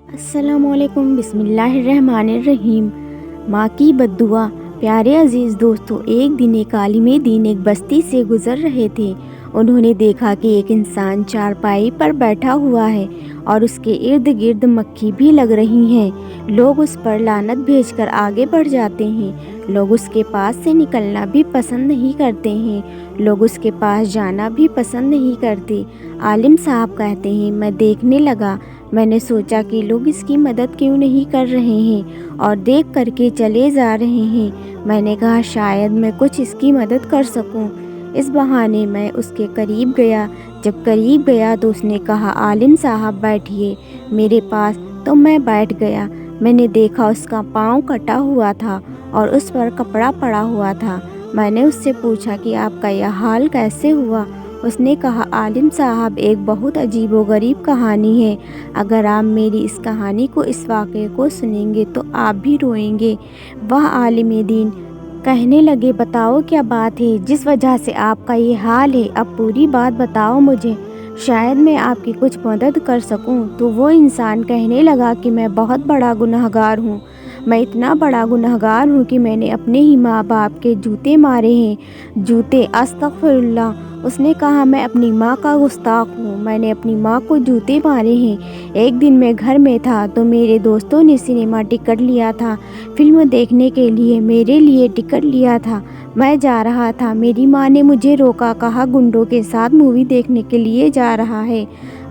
السلام علیکم، بسم اللہ الرحمن الرحیم۔ ماں کی بددعا۔ پیارے عزیز دوستو، ایک دن ایک عالم دین ایک بستی سے گزر رہے تھے۔ انہوں نے دیکھا کہ ایک انسان چارپائی پر بیٹھا ہوا ہے اور اس کے ارد گرد مکھی بھی لگ رہی ہیں۔ لوگ اس پر لعنت بھیج کر آگے بڑھ جاتے ہیں۔ لوگ اس کے پاس سے نکلنا بھی پسند نہیں کرتے ہیں۔ لوگ اس کے پاس جانا بھی پسند نہیں کرتے۔ عالم صاحب کہتے ہیں، میں دیکھنے لگا، میں نے سوچا کہ لوگ اس کی مدد کیوں نہیں کر رہے ہیں اور دیکھ کر کے چلے جا رہے ہیں۔ میں نے کہا شاید میں کچھ اس کی مدد کر سکوں۔ اس بہانے میں اس کے قریب گیا۔ جب قریب گیا تو اس نے کہا، عالم صاحب بیٹھیے میرے پاس، تو میں بیٹھ گیا۔ میں نے دیکھا اس کا پاؤں کٹا ہوا تھا اور اس پر کپڑا پڑا ہوا تھا۔ میں نے اس سے پوچھا کہ آپ کا یہ حال کیسے ہوا؟ اس نے کہا، عالم صاحب ایک بہت عجیب و غریب کہانی ہے۔ اگر آپ میری اس کہانی کو، اس واقعے کو سنیں گے تو آپ بھی روئیں گے۔ وہ عالم دین کہنے لگے، بتاؤ کیا بات ہے جس وجہ سے آپ کا یہ حال ہے؟ اب پوری بات بتاؤ مجھے، شاید میں آپ کی کچھ مدد کر سکوں۔ تو وہ انسان کہنے لگا کہ میں بہت بڑا گنہگار ہوں۔ میں اتنا بڑا گنہگار ہوں کہ میں نے اپنے ہی ماں باپ کے جوتے مارے ہیں۔ جوتے؟ استغفر اللہ۔ اس نے کہا، میں اپنی ماں کا گستاخ ہوں، میں نے اپنی ماں کو جوتے مارے ہیں۔ ایک دن میں گھر میں تھا تو میرے دوستوں نے سنیما ٹکٹ لیا تھا، فلم دیکھنے کے لیے میرے لیے ٹکٹ لیا تھا۔ میں جا رہا تھا، میری ماں نے مجھے روکا، کہا گنڈوں کے ساتھ مووی دیکھنے کے لیے جا رہا ہے،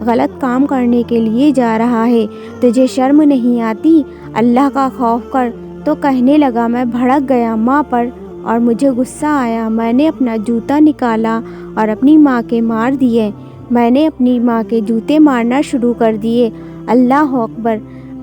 غلط کام کرنے کے لیے جا رہا ہے، تجھے شرم نہیں آتی؟ اللہ کا خوف کر۔ تو کہنے لگا، میں بھڑک گیا ماں پر اور مجھے غصہ آیا۔ میں نے اپنا جوتا نکالا اور اپنی ماں کے مار دیے۔ میں نے اپنی ماں کے جوتے مارنا شروع کر دیے۔ اللہ اکبر!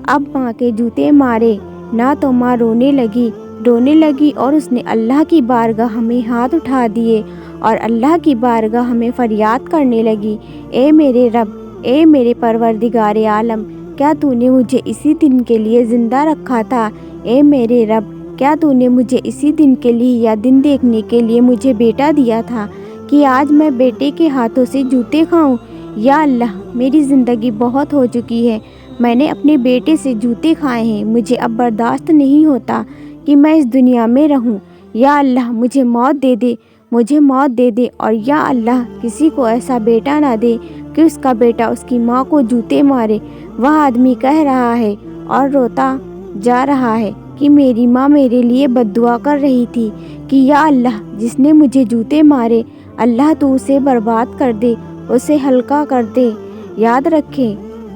اب ماں کے جوتے مارے نہ تو ماں رونے لگی اور اس نے اللہ کی بارگاہ میں ہاتھ اٹھا دیے اور اللہ کی بارگاہ میں فریاد کرنے لگی، اے میرے رب، اے میرے پروردگار عالم، کیا تو نے مجھے اسی دن کے لیے زندہ رکھا تھا؟ اے میرے رب، کیا تو نے مجھے اسی دن کے لیے یا دن دیکھنے کے لیے مجھے بیٹا دیا تھا کہ آج میں بیٹے کے ہاتھوں سے جوتے کھاؤں؟ یا اللہ، میری زندگی بہت ہو چکی ہے، میں نے اپنے بیٹے سے جوتے کھائے ہیں، مجھے اب برداشت نہیں ہوتا کہ میں اس دنیا میں رہوں۔ یا اللہ، مجھے موت دے دے اور یا اللہ کسی کو ایسا بیٹا نہ دے کہ اس کا بیٹا اس کی ماں کو جوتے مارے۔ وہ آدمی کہہ رہا ہے اور روتا جا رہا ہے کہ میری ماں میرے لیے بددعا کر رہی تھی کہ یا اللہ، جس نے مجھے جوتے مارے، اللہ تو اسے برباد کر دے، اسے ہلکا کر دے۔ یاد رکھیں،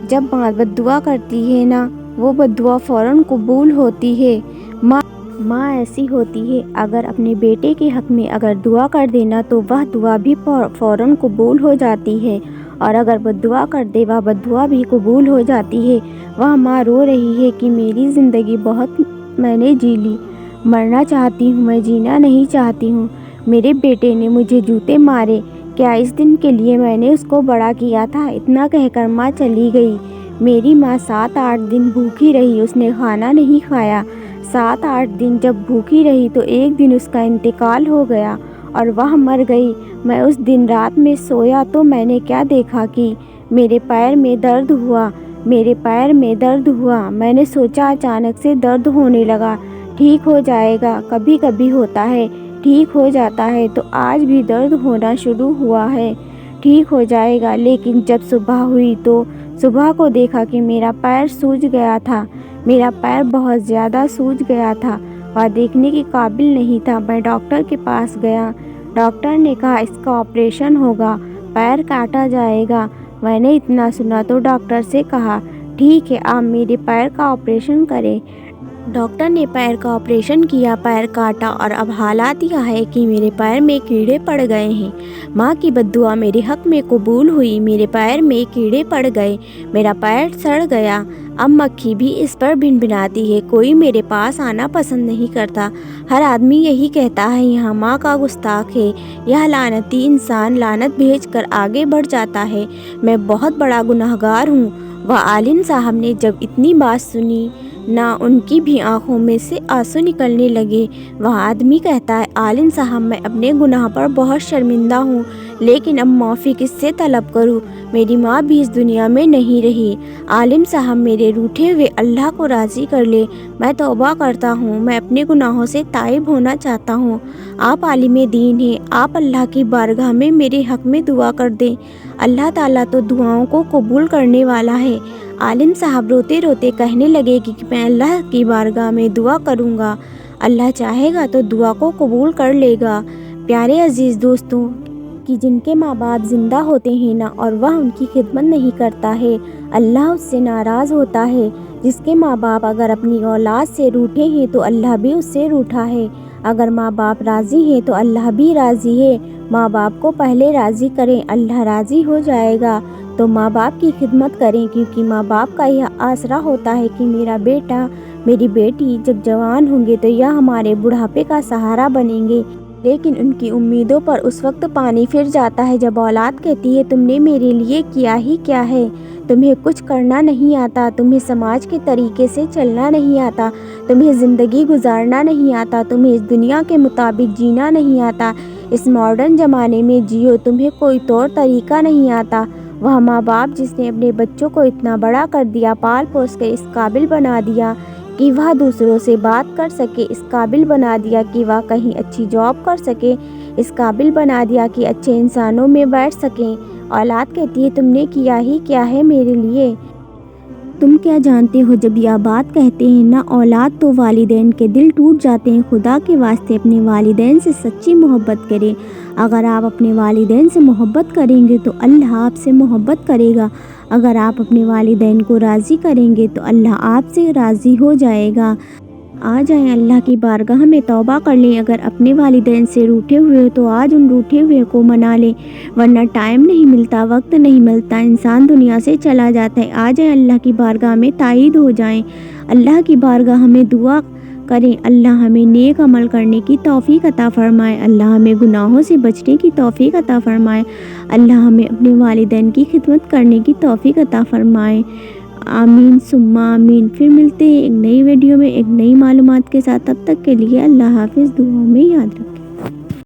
جب ماں بددعا کرتی ہے نا، وہ بددعا فوراً قبول ہوتی ہے۔ ماں ایسی ہوتی ہے، اگر اپنے بیٹے کے حق میں اگر دعا کر دینا تو وہ دعا بھی فوراً قبول ہو جاتی ہے، اور اگر بددعا کر دے وہ بددعا بھی قبول ہو جاتی ہے۔ وہ ماں رو رہی ہے کہ میری زندگی بہت میں نے جی لی، مرنا چاہتی ہوں، میں جینا نہیں چاہتی ہوں۔ میرے بیٹے نے مجھے جوتے مارے، کیا اس دن کے لیے میں نے اس کو بڑا کیا تھا؟ اتنا کہہ کر ماں چلی گئی۔ میری ماں 7-8 دن بھوکی رہی، اس نے کھانا نہیں کھایا۔ 7-8 دن جب بھوکی رہی تو ایک دن اس کا انتقال ہو گیا اور وہ مر گئی۔ میں اس دن رات میں سویا تو میں نے کیا دیکھا کہ میرے پیر میں درد ہوا۔ میں نے سوچا اچانک سے درد ہونے لگا، ٹھیک ہو جائے گا، کبھی کبھی ہوتا ہے، ٹھیک ہو جاتا ہے، تو آج بھی درد ہونا شروع ہوا ہے، ٹھیک ہو جائے گا۔ لیکن جب صبح ہوئی تو صبح کو دیکھا کہ میرا پیر سوج گیا تھا، میرا پیر بہت زیادہ سوج گیا تھا اور دیکھنے کے قابل نہیں تھا۔ میں ڈاکٹر کے پاس گیا، ڈاکٹر نے کہا اس کا آپریشن ہوگا، پیر کاٹا جائے گا۔ میں نے اتنا سنا تو ڈاکٹر سے کہا، ٹھیک ہے، آپ میرے پیر کا آپریشن کریں۔ ڈاکٹر نے پیر کا آپریشن کیا، پیر کاٹا اور اب حالات یہ ہے کہ میرے پیر میں کیڑے پڑ گئے ہیں۔ ماں کی بددعا میرے حق میں قبول ہوئی، میرے پیر میں کیڑے پڑ گئے، میرا پیر سڑ گیا، اب مکھی بھی اس پر بھنبھناتی ہے، کوئی میرے پاس آنا پسند نہیں کرتا، ہر آدمی یہی کہتا ہے یہاں ماں کا گستاخ ہے، یہ لعنتی انسان لعنت بھیج کر آگے بڑھ جاتا ہے، میں بہت بڑا گنہگار ہوں۔ وہ عالم صاحب نے جب اتنی بات سنی نہ ان کی بھی آنکھوں میں سے آنسو نکلنے لگے۔ وہ آدمی کہتا ہے، عالم صاحب میں اپنے گناہ پر بہت شرمندہ ہوں، لیکن اب معافی کس سے طلب کروں؟ میری ماں بھی اس دنیا میں نہیں رہی۔ عالم صاحب میرے روٹھے ہوئے اللہ کو راضی کر لے، میں توبہ کرتا ہوں، میں اپنے گناہوں سے تائب ہونا چاہتا ہوں۔ آپ عالم دین ہیں، آپ اللہ کی بارگاہ میں میرے حق میں دعا کر دیں، اللہ تعالیٰ تو دعاؤں کو قبول کرنے والا ہے۔ عالم صاحب روتے روتے کہنے لگے کہ میں اللہ کی بارگاہ میں دعا کروں گا، اللہ چاہے گا تو دعا کو قبول کر لے گا۔ پیارے عزیز دوستوں، کہ جن کے ماں باپ زندہ ہوتے ہیں نا اور وہ ان کی خدمت نہیں کرتا ہے، اللہ اس سے ناراض ہوتا ہے۔ جس کے ماں باپ اگر اپنی اولاد سے روٹھے ہیں تو اللہ بھی اس سے روٹھا ہے۔ اگر ماں باپ راضی ہیں تو اللہ بھی راضی ہے۔ ماں باپ کو پہلے راضی کریں، اللہ راضی ہو جائے گا۔ تو ماں باپ کی خدمت کریں، کیونکہ ماں باپ کا یہ آسرا ہوتا ہے کہ میرا بیٹا میری بیٹی جب جوان ہوں گے تو یہ ہمارے بڑھاپے کا سہارا بنیں گے۔ لیکن ان کی امیدوں پر اس وقت پانی پھر جاتا ہے جب اولاد کہتی ہے تم نے میرے لیے کیا ہی کیا ہے، تمہیں کچھ کرنا نہیں آتا، تمہیں سماج کے طریقے سے چلنا نہیں آتا، تمہیں زندگی گزارنا نہیں آتا، تمہیں اس دنیا کے مطابق جینا نہیں آتا، اس ماڈرن زمانے میں جیو، تمہیں کوئی طور طریقہ نہیں آتا۔ وہ ماں باپ جس نے اپنے بچوں کو اتنا بڑا کر دیا، پال پوس کر اس قابل بنا دیا کہ وہ دوسروں سے بات کر سکے، اس قابل بنا دیا کہ وہ کہیں اچھی جاب کر سکے، اس قابل بنا دیا کہ اچھے انسانوں میں بیٹھ سکیں، اولاد کہتی ہے تم نے کیا ہی کیا ہے میرے لیے۔ تم کیا جانتے ہو جب یہ بات کہتے ہیں نا اولاد تو والدین کے دل ٹوٹ جاتے ہیں۔ خدا کے واسطے اپنے والدین سے سچی محبت کریں۔ اگر آپ اپنے والدین سے محبت کریں گے تو اللہ آپ سے محبت کرے گا۔ اگر آپ اپنے والدین کو راضی کریں گے تو اللہ آپ سے راضی ہو جائے گا۔ آ جائیں اللہ کی بارگاہ میں توبہ کر لیں۔ اگر اپنے والدین سے روٹھے ہوئے ہو تو آج ان روٹھے ہوئے کو منا لیں، ورنہ ٹائم نہیں ملتا، وقت نہیں ملتا، انسان دنیا سے چلا جاتا ہے۔ آ جائیں اللہ کی بارگاہ میں تائید ہو جائیں، اللہ کی بارگاہ میں دعا کریں، اللہ ہمیں نیک عمل کرنے کی توفیق عطا فرمائے، اللہ ہمیں گناہوں سے بچنے کی توفیق عطا فرمائے، اللہ ہمیں اپنے والدین کی خدمت کرنے کی توفیق عطا فرمائے۔ آمین ثم آمین۔ پھر ملتے ہیں ایک نئی ویڈیو میں ایک نئی معلومات کے ساتھ، تب تک کے لیے اللہ حافظ، دعاؤں میں یاد رکھیں۔